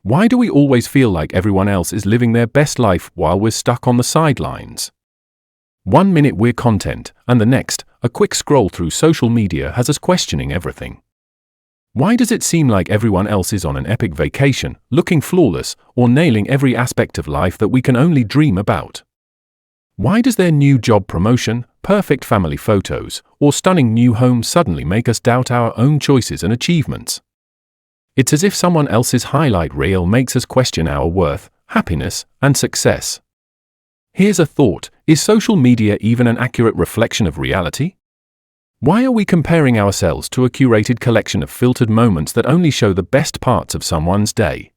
Why do we always feel like everyone else is living their best life while we're stuck on the sidelines? 1 minute we're content, and the next, a quick scroll through social media has us questioning everything. Why does it seem like everyone else is on an epic vacation, looking flawless, or nailing every aspect of life that we can only dream about? Why does their new job promotion, perfect family photos, or stunning new home suddenly make us doubt our own choices and achievements? It's as if someone else's highlight reel makes us question our worth, happiness, and success. Here's a thought: is social media even an accurate reflection of reality? Why are we comparing ourselves to a curated collection of filtered moments that only show the best parts of someone's day?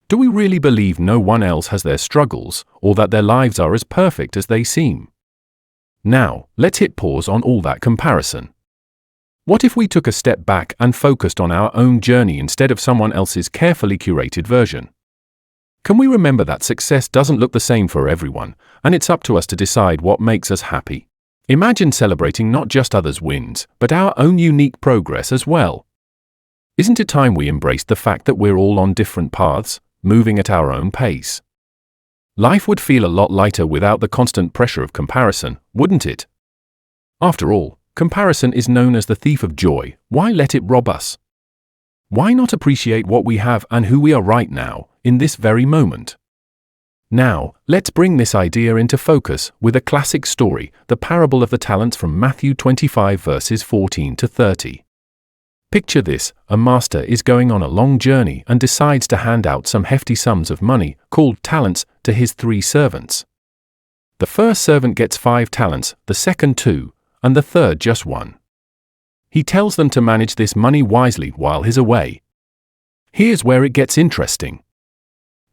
Do we really believe no one else has their struggles, or that their lives are as perfect as they seem? Now, let's hit pause on all that comparison. What if we took a step back and focused on our own journey instead of someone else's carefully curated version? Can we remember that success doesn't look the same for everyone, and it's up to us to decide what makes us happy? Imagine celebrating not just others' wins, but our own unique progress as well. Isn't it time we embraced the fact that we're all on different paths, moving at our own pace? Life would feel a lot lighter without the constant pressure of comparison, wouldn't it? After all, comparison is known as the thief of joy. Why let it rob us? Why not appreciate what we have and who we are right now, in this very moment? Now, let's bring this idea into focus with a classic story, the parable of the talents from Matthew 25 verses 14 to 30. Picture this: a master is going on a long journey and decides to hand out some hefty sums of money, called talents, to his 3 servants. The first servant gets 5 talents, the second 2, and the third just 1. He tells them to manage this money wisely while he's away. Here's where it gets interesting.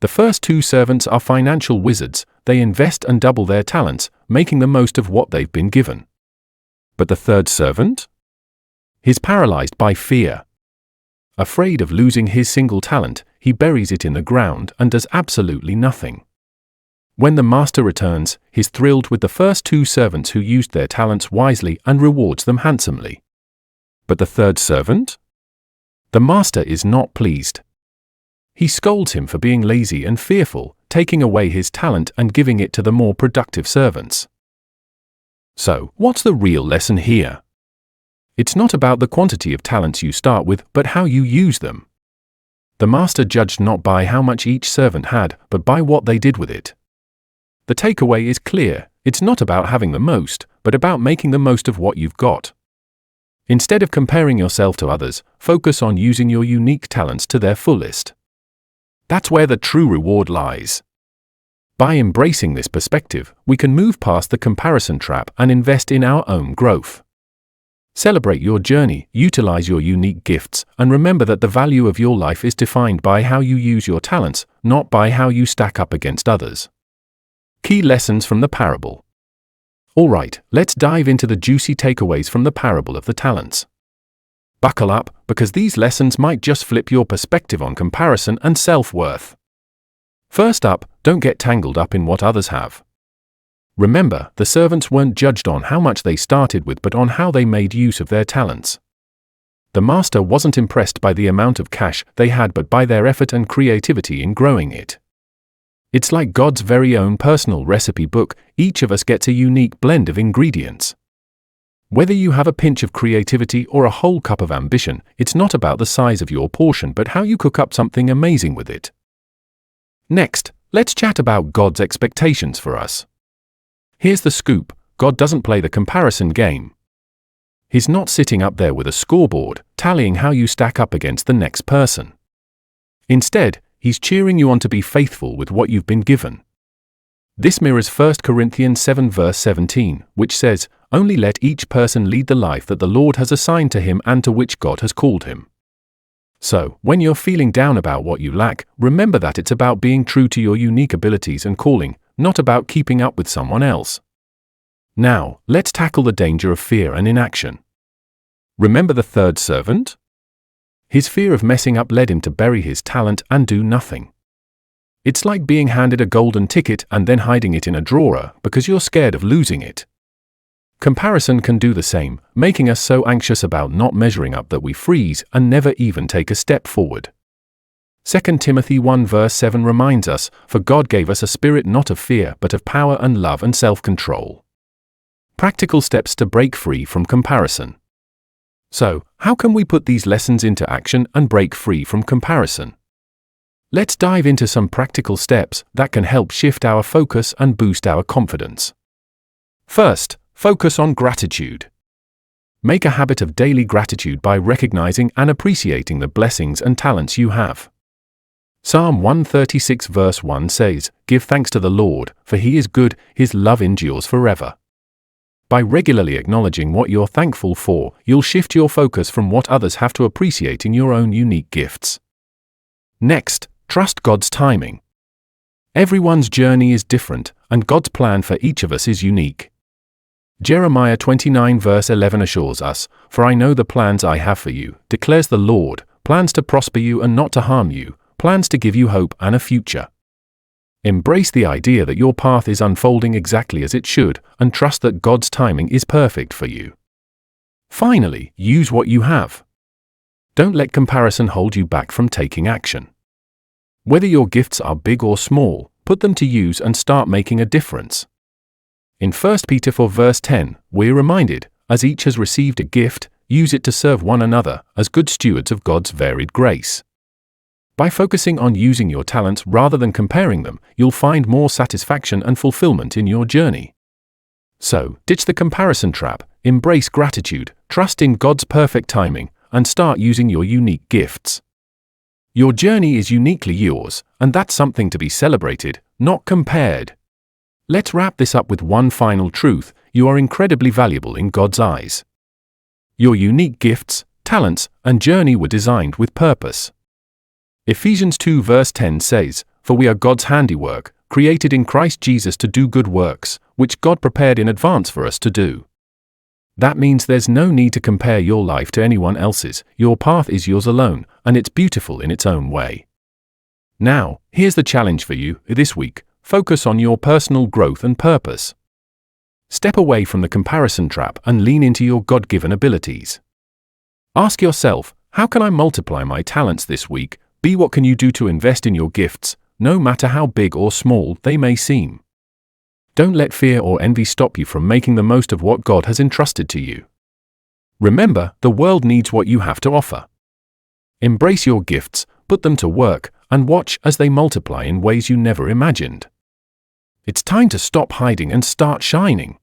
The first 2 servants are financial wizards. They invest and double their talents, making the most of what they've been given. But the third servant? He's paralyzed by fear. Afraid of losing his single talent, he buries it in the ground and does absolutely nothing. When the master returns, he's thrilled with the first 2 servants who used their talents wisely and rewards them handsomely. But the third servant? The master is not pleased. He scolds him for being lazy and fearful, taking away his talent and giving it to the more productive servants. So, what's the real lesson here? It's not about the quantity of talents you start with, but how you use them. The master judged not by how much each servant had, but by what they did with it. The takeaway is clear: it's not about having the most, but about making the most of what you've got. Instead of comparing yourself to others, focus on using your unique talents to their fullest. That's where the true reward lies. By embracing this perspective, we can move past the comparison trap and invest in our own growth. Celebrate your journey, utilize your unique gifts, and remember that the value of your life is defined by how you use your talents, not by how you stack up against others. Key lessons from the parable. Alright, let's dive into the juicy takeaways from the parable of the talents. Buckle up, because these lessons might just flip your perspective on comparison and self-worth. First up, don't get tangled up in what others have. Remember, the servants weren't judged on how much they started with but on how they made use of their talents. The master wasn't impressed by the amount of cash they had but by their effort and creativity in growing it. It's like God's very own personal recipe book. Each of us gets a unique blend of ingredients. Whether you have a pinch of creativity or a whole cup of ambition, it's not about the size of your portion but how you cook up something amazing with it. Next, let's chat about God's expectations for us. Here's the scoop: God doesn't play the comparison game. He's not sitting up there with a scoreboard, tallying how you stack up against the next person. Instead, He's cheering you on to be faithful with what you've been given. This mirrors 1 Corinthians 7 verse 17, which says, "Only let each person lead the life that the Lord has assigned to him and to which God has called him." So, when you're feeling down about what you lack, remember that it's about being true to your unique abilities and calling, not about keeping up with someone else. Now, let's tackle the danger of fear and inaction. Remember the third servant? His fear of messing up led him to bury his talent and do nothing. It's like being handed a golden ticket and then hiding it in a drawer because you're scared of losing it. Comparison can do the same, making us so anxious about not measuring up that we freeze and never even take a step forward. 2 Timothy 1 verse 7 reminds us, "For God gave us a spirit not of fear but of power and love and self-control." Practical steps to break free from comparison. So, how can we put these lessons into action and break free from comparison? Let's dive into some practical steps that can help shift our focus and boost our confidence. First, focus on gratitude. Make a habit of daily gratitude by recognizing and appreciating the blessings and talents you have. Psalm 136 verse 1 says, "Give thanks to the Lord, for He is good, His love endures forever." By regularly acknowledging what you're thankful for, you'll shift your focus from what others have to appreciating your own unique gifts. Next, trust God's timing. Everyone's journey is different, and God's plan for each of us is unique. Jeremiah 29 verse 11 assures us, "For I know the plans I have for you, declares the Lord, plans to prosper you and not to harm you, plans to give you hope and a future." Embrace the idea that your path is unfolding exactly as it should, and trust that God's timing is perfect for you. Finally, use what you have. Don't let comparison hold you back from taking action. Whether your gifts are big or small, put them to use and start making a difference. In 1 Peter 4 verse 10, we're reminded, "As each has received a gift, use it to serve one another as good stewards of God's varied grace." By focusing on using your talents rather than comparing them, you'll find more satisfaction and fulfillment in your journey. So, ditch the comparison trap, embrace gratitude, trust in God's perfect timing, and start using your unique gifts. Your journey is uniquely yours, and that's something to be celebrated, not compared. Let's wrap this up with one final truth: you are incredibly valuable in God's eyes. Your unique gifts, talents, and journey were designed with purpose. Ephesians 2 verse 10 says, "For we are God's handiwork, created in Christ Jesus to do good works, which God prepared in advance for us to do." That means there's no need to compare your life to anyone else's. Your path is yours alone, and it's beautiful in its own way. Now, here's the challenge for you this week: focus on your personal growth and purpose. Step away from the comparison trap and lean into your God-given abilities. Ask yourself, how can I multiply my talents this week? What can you do to invest in your gifts, no matter how big or small they may seem? Don't let fear or envy stop you from making the most of what God has entrusted to you. Remember, the world needs what you have to offer. Embrace your gifts, put them to work, and watch as they multiply in ways you never imagined. It's time to stop hiding and start shining.